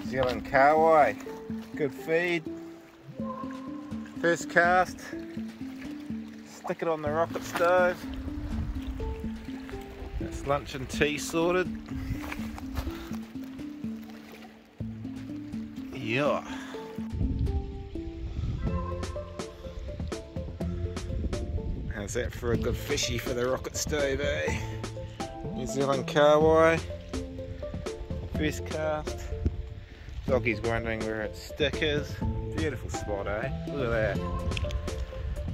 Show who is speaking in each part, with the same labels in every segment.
Speaker 1: New Zealand KAIWAI, good feed. First cast, stick it on the rocket stove. That's lunch and tea sorted. Yeah. How's that for a good fishy for the rocket stove, eh? New Zealand KAIWAI, first cast. Doggy's wondering where its stick is. Beautiful spot, eh? Look at that.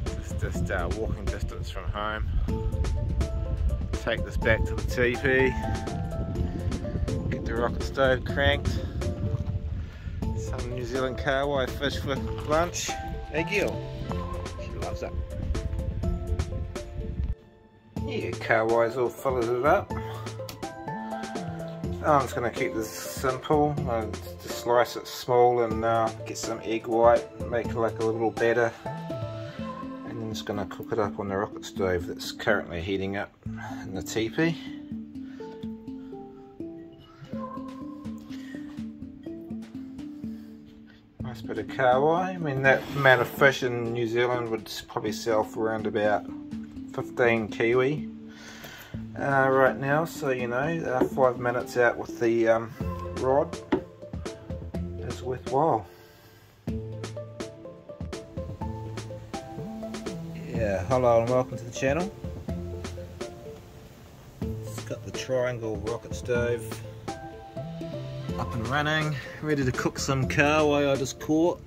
Speaker 1: It's just walking distance from home. Take this back to the teepee. Get the rocket stove cranked. Some New Zealand KAIWAI fish for lunch. Egg eel. She loves it. Yeah, KAIWAI's all filleted up. I'm just going to keep this simple. Just slice it small and get some egg white, make it like a little batter, and then just going to cook it up on the rocket stove that's currently heating up in the teepee. Nice bit of KAIWAI. I mean, that amount of fish in New Zealand would probably sell for around about 15 kiwi right now, so you know, 5 minutes out with the rod is worthwhile. Yeah, hello and welcome to the channel. It's got the triangle rocket stove up and running, ready to cook some KAIWAI I just caught.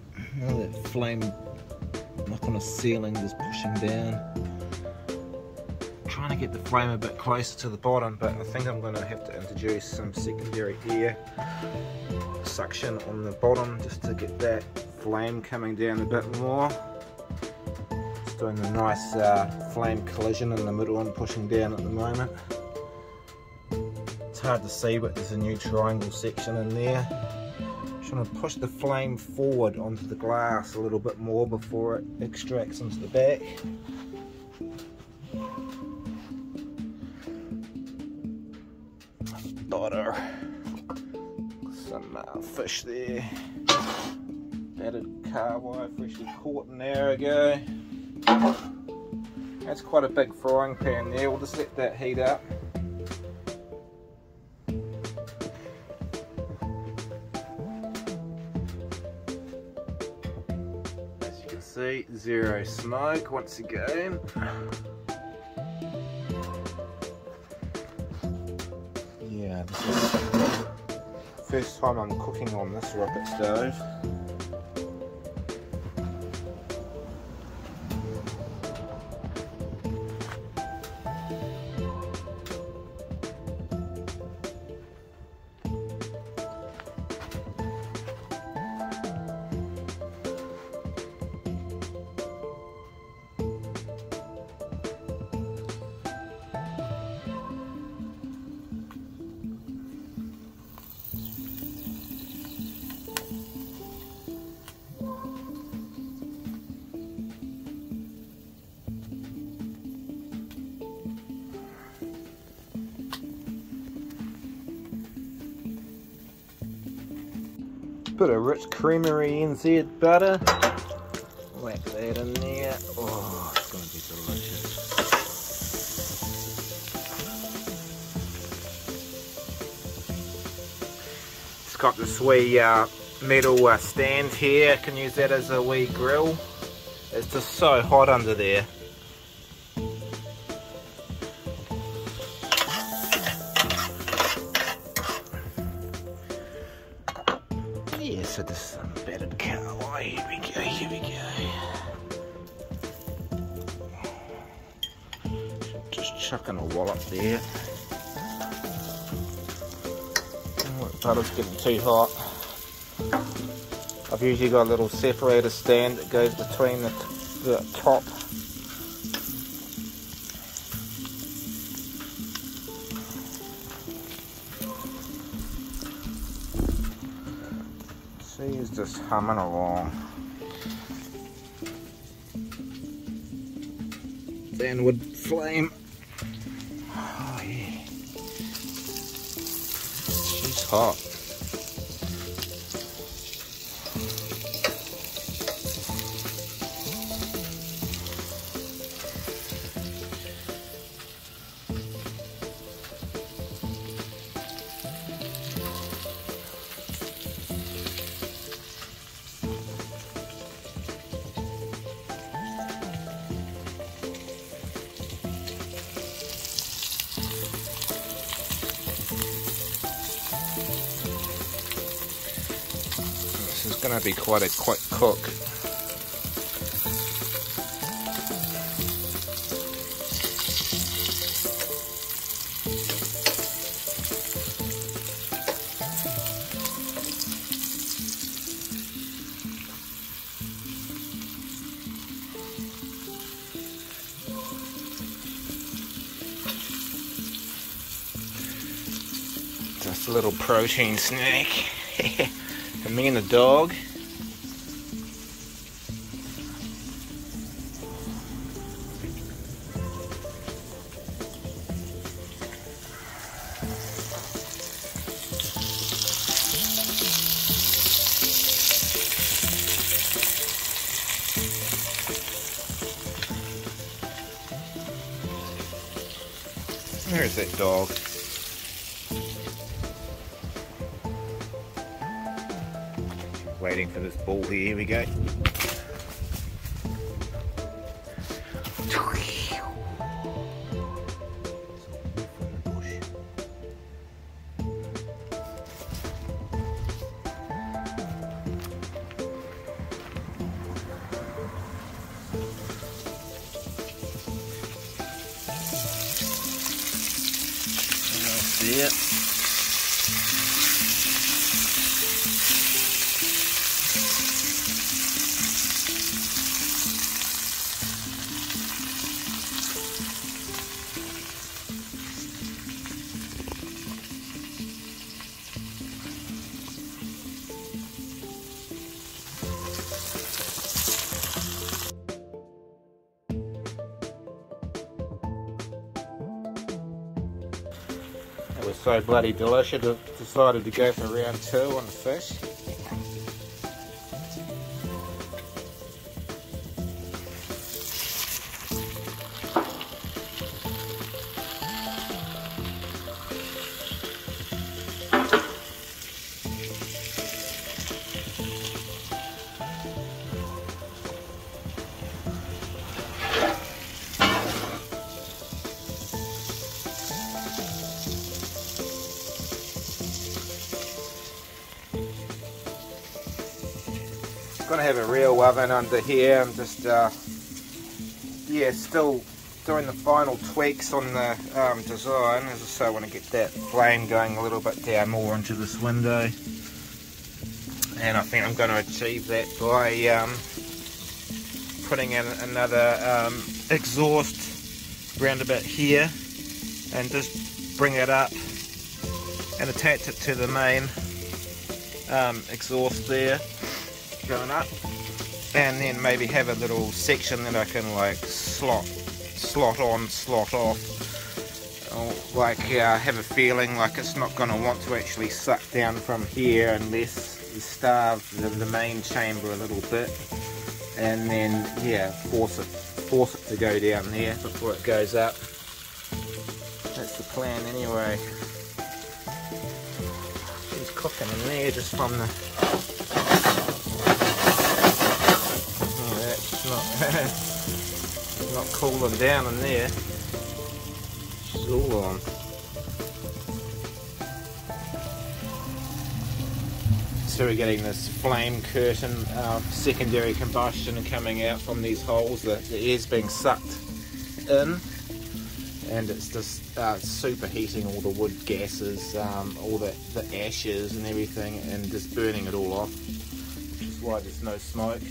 Speaker 1: Oh, that flame up on the ceiling just pushing down. Trying to get the flame a bit closer to the bottom, but I think I'm going to have to introduce some secondary air suction on the bottom just to get that flame coming down a bit more. Just doing a nice flame collision in the middle and pushing down at the moment. It's hard to see, but there's a new triangle section in there. Trying to push the flame forward onto the glass a little bit more before it extracts into the back. Butter, some fish there, battered KAIWAI freshly caught an hour ago. That's quite a big frying pan there, we'll just let that heat up. As you can see, zero smoke once again. Yeah, this is the first time I'm cooking on this rocket stove. Bit of rich creamery NZ butter. Whack that in there. Oh, it's going to be delicious. It's got this wee metal stand here. I can use that as a wee grill. It's just so hot under there. Yeah, so this is some battered KAIWAI. Here we go, here we go. Just chucking a wallop there. Oh, the butter's getting too hot. I've usually got a little separator stand that goes between the top. He's just humming along. Downward flame. Oh yeah. She's hot. It's going to be quite a quick cook. Just a little protein snack for me and the dog. Where's that dog? Waiting for this ball here, here we go. See it. It was so bloody delicious, I decided to go for round 2 on the fish. Gonna have a real oven under here. I'm just yeah, still doing the final tweaks on the design. As I say, I want to get that flame going a little bit down more into this window, and I think I'm going to achieve that by putting in another exhaust round about here, and just bring it up and attach it to the main exhaust there, going up, and then maybe have a little section that I can like slot on, slot off, or like have a feeling like it's not going to want to actually suck down from here unless you starve the main chamber a little bit, and then yeah, force it to go down there before it goes up. That's the plan anyway. She's cooking in there just from the not cooling down in there. She's all on. So we're getting this flame curtain, secondary combustion coming out from these holes. The air's being sucked in, and it's just superheating all the wood gases, all the ashes and everything, and just burning it all off, which is why there's no smoke.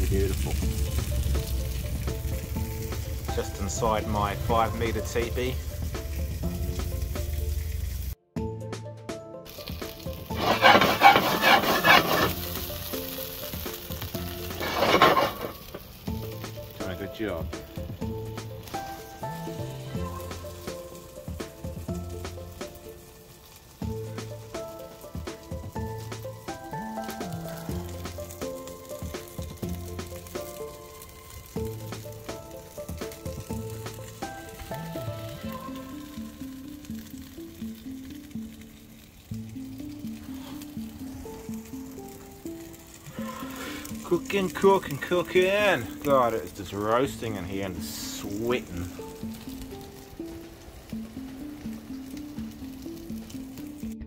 Speaker 1: Beautiful. Just inside my 5-metre teepee. Done a good job. Cooking, cooking, cooking. God, it's just roasting in here and sweating.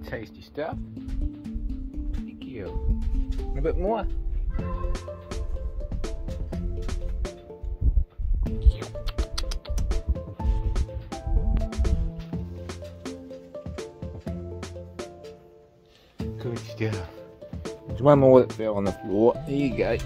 Speaker 1: Tasty stuff. Thank you. A bit more. Good stuff. There's one more that fell on the floor. There you go.